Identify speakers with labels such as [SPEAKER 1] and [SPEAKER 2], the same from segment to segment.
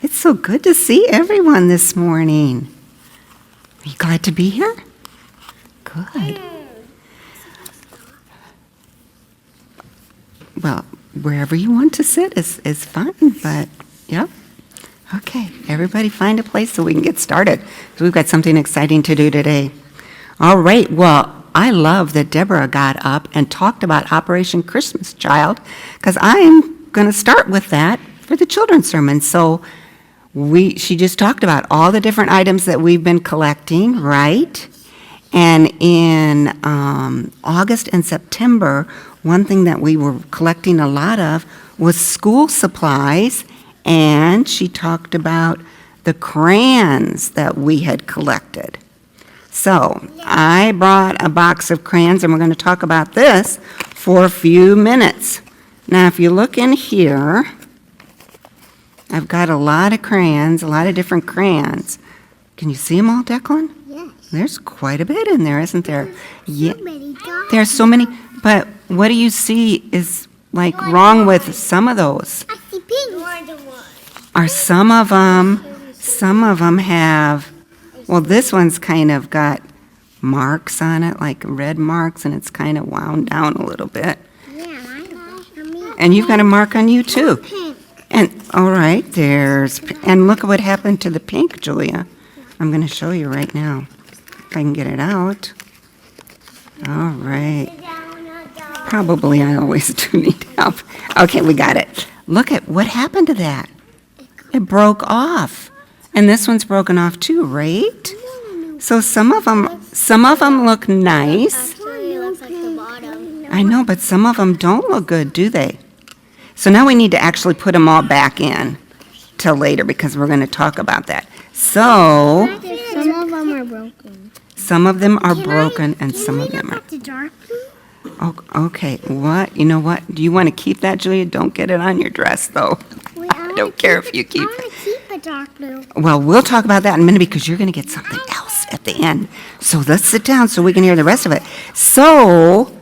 [SPEAKER 1] It's so good to see everyone this morning. Are you glad to be here? Good. Well, wherever you want to sit is fine, but yep. Okay, everybody find a place so we can get started, because we've got something exciting to do today. All right, well, I love that Deborah got up and talked about Operation Christmas Child, because I'm going to start with that for the children's sermon. So she just talked about all the different items that we've been collecting, right? And in August and September, one thing that we were collecting a lot of was school supplies, and she talked about the crayons that we had collected. So I brought a box of crayons, and we're going to talk about this for a few minutes. Now, if you look in here, I've got a lot of crayons, a lot of different crayons. Can you see them all, Declan?
[SPEAKER 2] Yes.
[SPEAKER 1] There's quite a bit in there, isn't there?
[SPEAKER 2] Yeah. So many dogs.
[SPEAKER 1] There's so many, but what do you see is like wrong with some of those?
[SPEAKER 2] I see pink.
[SPEAKER 1] Are some of them have, well, this one's kind of got marks on it, like red marks, and it's kind of wound down a little bit.
[SPEAKER 2] Yeah, I know.
[SPEAKER 1] And you've got a mark on you too.
[SPEAKER 2] Pink.
[SPEAKER 1] And, all right, and look at what happened to the pink, Julia. I'm going to show you right now, if I can get it out. All right. Probably I always do need help. Okay, we got it. Look at what happened to that. It broke off. And this one's broken off too, right? So some of them look nice.
[SPEAKER 2] Actually, it looks like the bottom.
[SPEAKER 1] I know, but some of them don't look good, do they? So now we need to actually put them all back in till later, because we're going to talk about that. So
[SPEAKER 2] Some of them are broken.
[SPEAKER 1] some of them are broken and some of them are.
[SPEAKER 2] The dark blue?
[SPEAKER 1] Oh, okay, what? You know what? Do you want to keep that, Julia? Don't get it on your dress, though. I don't care if you keep
[SPEAKER 2] I want to keep a dark blue.
[SPEAKER 1] Well, we'll talk about that in a minute, because you're going to get something else at the end. So let's sit down so we can hear the rest of it. So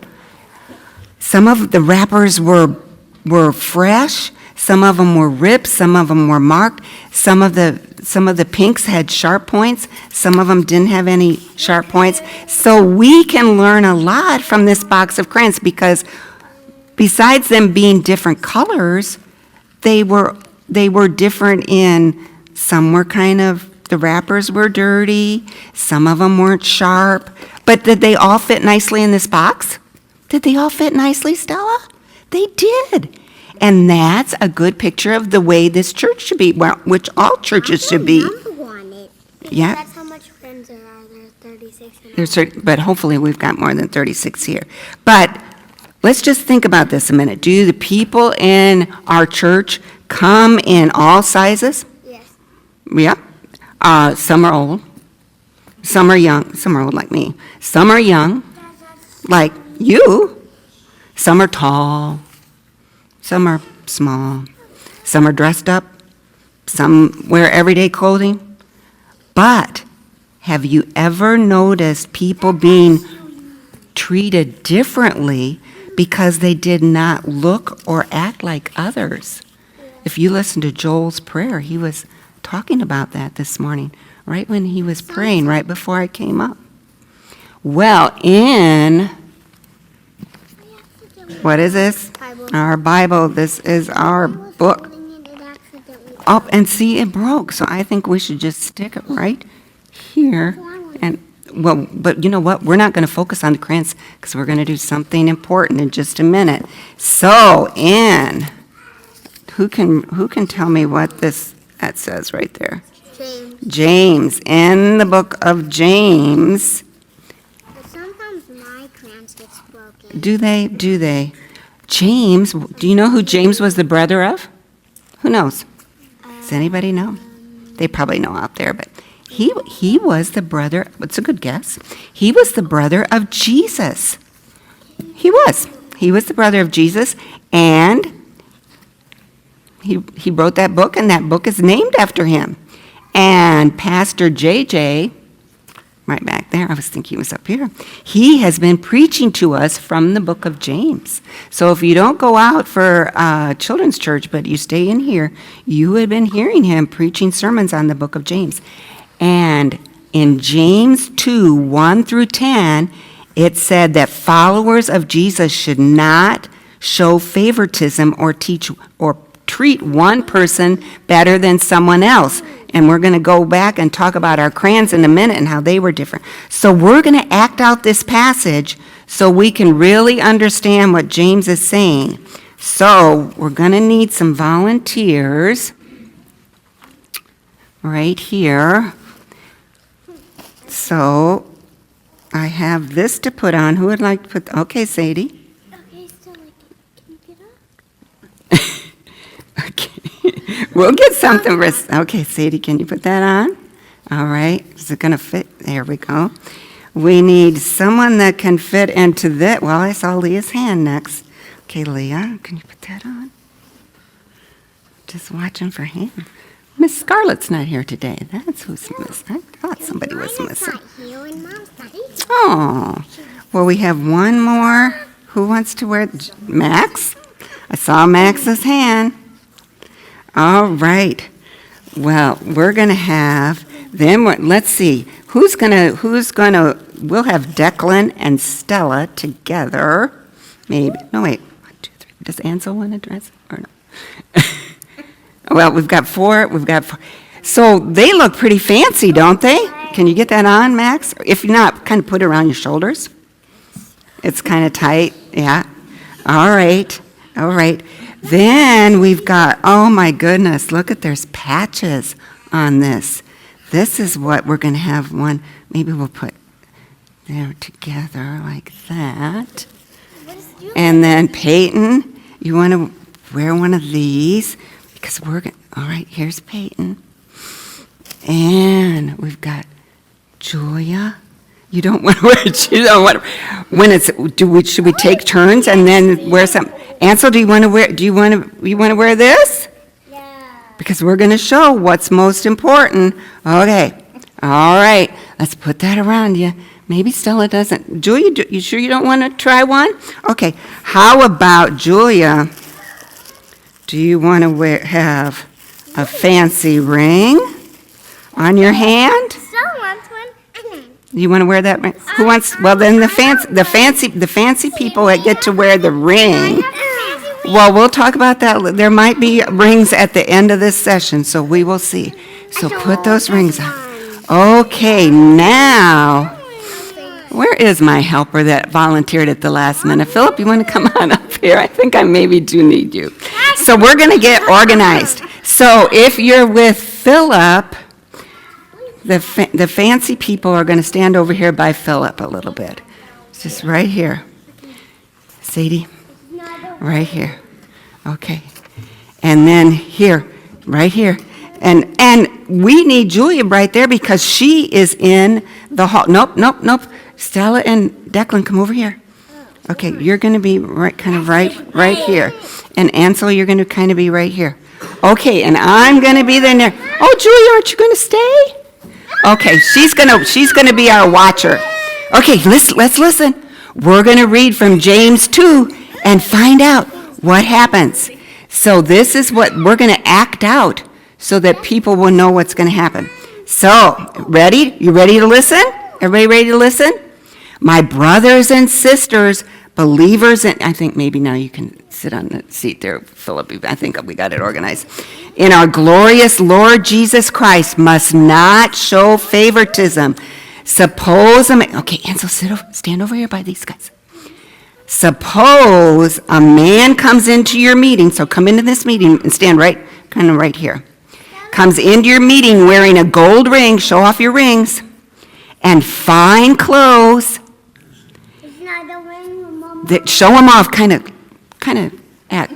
[SPEAKER 1] some of the wrappers were fresh. Some of them were ripped. Some of them were marked. Some of the pinks had sharp points. Some of them didn't have any sharp points. So we can learn a lot from this box of crayons, because besides them being different colors, they were different in, some were kind of, the wrappers were dirty, some of them weren't sharp, but did they all fit nicely in this box? Did they all fit nicely, Stella? They did. And that's a good picture of the way this church should be, well, which all churches should be.
[SPEAKER 2] Number on it.
[SPEAKER 1] Yeah.
[SPEAKER 2] That's how much friends there are. There's 36.
[SPEAKER 1] But hopefully we've got more than 36 here. But let's just think about this a minute. Do the people in our church come in all sizes?
[SPEAKER 2] Yes.
[SPEAKER 1] Yep. Some are old. Some are young. Some are old like me. Some are young, like you. Some are tall. Some are small. Some are dressed up. Some wear everyday clothing. But have you ever noticed people being treated differently because they did not look or act like others? If you listen to Joel's prayer, he was talking about that this morning, right when he was praying, right before I came up. Well, in, what is this?
[SPEAKER 2] Bible.
[SPEAKER 1] Our Bible. This is our book. Oh, and see, it broke, so I think we should just stick it right here. And, well, but you know what? We're not going to focus on the crayons, because we're going to do something important in just a minute. So, who can tell me what that says right there? James. In the book of James.
[SPEAKER 2] But sometimes my crayons get broken.
[SPEAKER 1] Do they? James, do you know who James was the brother of? Who knows? Does anybody know? They probably know out there, but he was the brother, what's a good guess? He was the brother of Jesus. He was the brother of Jesus, and he wrote that book, and that book is named after him. And Pastor JJ right back there. I was thinking he was up here. He has been preaching to us from the book of James. So if you don't go out for children's church, but you stay in here, you have been hearing him preaching sermons on the book of James. And in James 2, 1 through 10, it said that followers of Jesus should not show favoritism or treat one person better than someone else. And we're going to go back and talk about our crayons in a minute and how they were different. So we're going to act out this passage so we can really understand what James is saying. So we're going to need some volunteers right here. So I have this to put on. Who would like to put? Okay, Sadie.
[SPEAKER 2] Okay, so can you get up?
[SPEAKER 1] Okay. We'll get something. Okay, Sadie, can you put that on? All right. Is it going to fit? There we go. We need someone that can fit into that. Well, I saw Leah's hand next. Okay, Leah, can you put that on? Just watching for him. Miss Scarlett's not here today. That's who's missing. I thought somebody was missing.
[SPEAKER 2] Not here and Mom's not here.
[SPEAKER 1] Oh, well, we have one more. Who wants to wear? Max? I saw Max's hand. All right. Well, we're going to have them. Let's see. We'll have Declan and Stella together. Maybe. No, wait. 1, 2, 3. Does Ansel want to dress it or no? Well, we've got four. So they look pretty fancy, don't they? Can you get that on, Max? If not, kind of put it around your shoulders. It's kind of tight. Yeah. All right. Then we've got, oh my goodness, look at, there's patches on this. This is what we're going to have one. Maybe we'll put there together like that. And then Peyton, you want to wear one of these? Because we're going to, all right, here's Peyton. And we've got Julia. You don't want to wear it. You don't want to. Should we take turns and then wear some? Ansel, do you want to wear this?
[SPEAKER 2] Yeah.
[SPEAKER 1] Because we're going to show what's most important. Okay. All right. Let's put that around you. Maybe Stella doesn't. Julia, you sure you don't want to try one? Okay. How about Julia? Do you want to have a fancy ring on your hand?
[SPEAKER 2] Stella wants one.
[SPEAKER 1] You want to wear that ring? Who wants? Well, then the fancy people that get to wear the ring. Well, we'll talk about that. There might be rings at the end of this session, so we will see. So put those rings on. Okay, now, where is my helper that volunteered at the last minute? Philip, you want to come on up here? I think I maybe do need you. So we're going to get organized. So if you're with Philip, the fancy people are going to stand over here by Philip a little bit. It's just right here. Sadie, right here. Okay. And then here, right here. And we need Julia right there because she is in the hall. Nope. Stella and Declan, come over here. Okay, you're going to be right here. And Ansel, you're going to kind of be right here. Okay, and I'm going to be there. Oh, Julia, aren't you going to stay? Okay, she's gonna be our watcher. Okay, let's listen. We're gonna read from James 2 and find out what happens. So this is what we're gonna act out so that people will know what's gonna happen. So, ready? You ready to listen? Everybody ready to listen? My brothers and sisters, believers, and I think maybe now you can sit on the seat there, Philip. I think we got it organized. In our glorious Lord Jesus Christ must not show favoritism. Suppose okay, Ansel, stand over here by these guys. Suppose a man comes into your meeting, so come into this meeting and stand right here. Comes into your meeting wearing a gold ring, show off your rings, and fine clothes. That show them off, kind of act.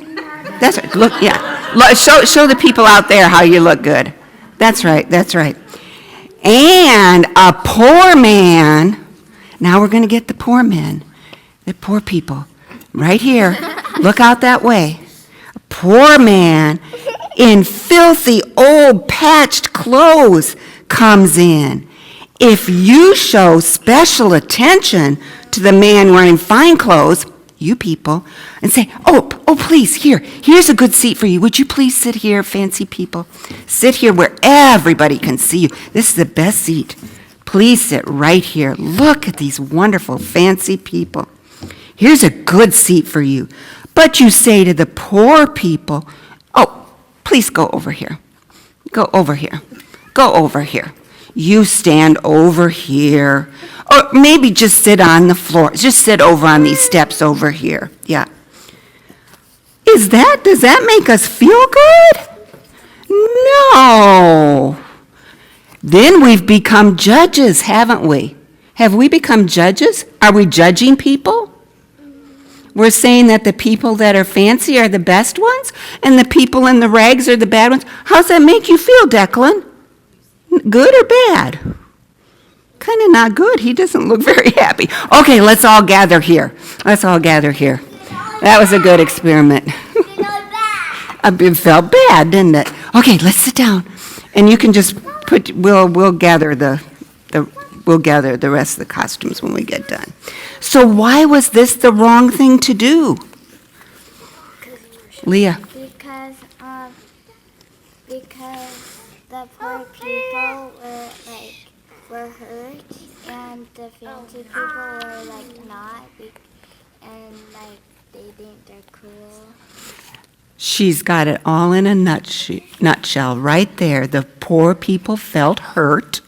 [SPEAKER 1] That's right. Look, yeah. Show the people out there how you look good. That's right. And a poor man. Now we're going to get the poor men, the poor people, right here. Look out that way. A poor man in filthy old patched clothes comes in, If you show special attention to the man wearing fine clothes, you people, and say, oh, please, here's a good seat for you. Would you please sit here, fancy people? Sit here where everybody can see you. This is the best seat. Please sit right here. Look at these wonderful, fancy people. Here's a good seat for you. But you say to the poor people, oh, please go over here. Go over here. Go over here. You stand over here. Or maybe just sit on the floor. Just sit over on these steps over here. Yeah. Does that make us feel good? No. Then we've become judges, haven't we? Have we become judges? Are we judging people? We're saying that the people that are fancy are the best ones, and the people in the rags are the bad ones. How's that make you feel, Declan? Good or bad? Kind of not good. He doesn't look very happy. Okay, let's all gather here. Let's all gather here. That was a good experiment. It felt bad, didn't it? Okay, let's sit down. And you can just we'll gather the rest of the costumes when we get done. So why was this the wrong thing to do? Leah.
[SPEAKER 2] Because the poor people were hurt, and the fancy people were not, and they think they're cool.
[SPEAKER 1] She's got it all in a nutshell right there. The poor people felt hurt,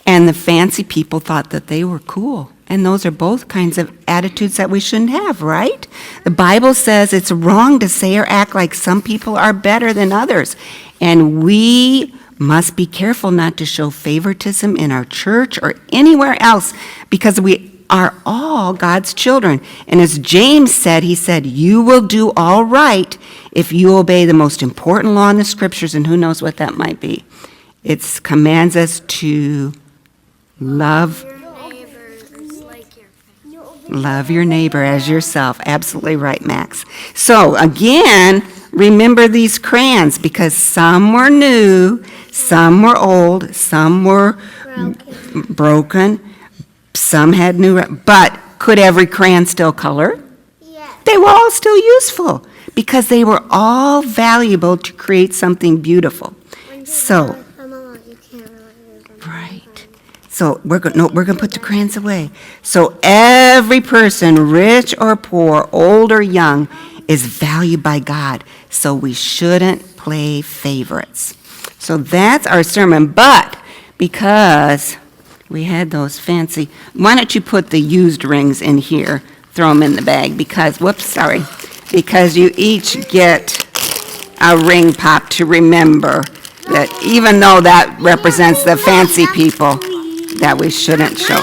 [SPEAKER 1] and the fancy people thought that they were cool. And those are both kinds of attitudes that we shouldn't have, right? The Bible says it's wrong to say or act like some people are better than others. And we must be careful not to show favoritism in our church or anywhere else, because we are all God's children. And as James said, he said, you will do all right if you obey the most important law in the scriptures, and who knows what that might be. It commands us to love your neighbor as yourself. Absolutely right, Max. So again, remember these crayons, because some were new, some were old, some were broken, some had new, but could every crayon still color?
[SPEAKER 2] Yeah.
[SPEAKER 1] They were all still useful because they were all valuable to create something beautiful. So, right. So we're going to put the crayons away. So every person, rich or poor, old or young, is valued by God. So we shouldn't play favorites. So that's our sermon. But because we had those fancy, why don't you put the used rings in here, throw them in the bag, because you each get a ring pop to remember that even though that represents the fancy people, that we shouldn't show.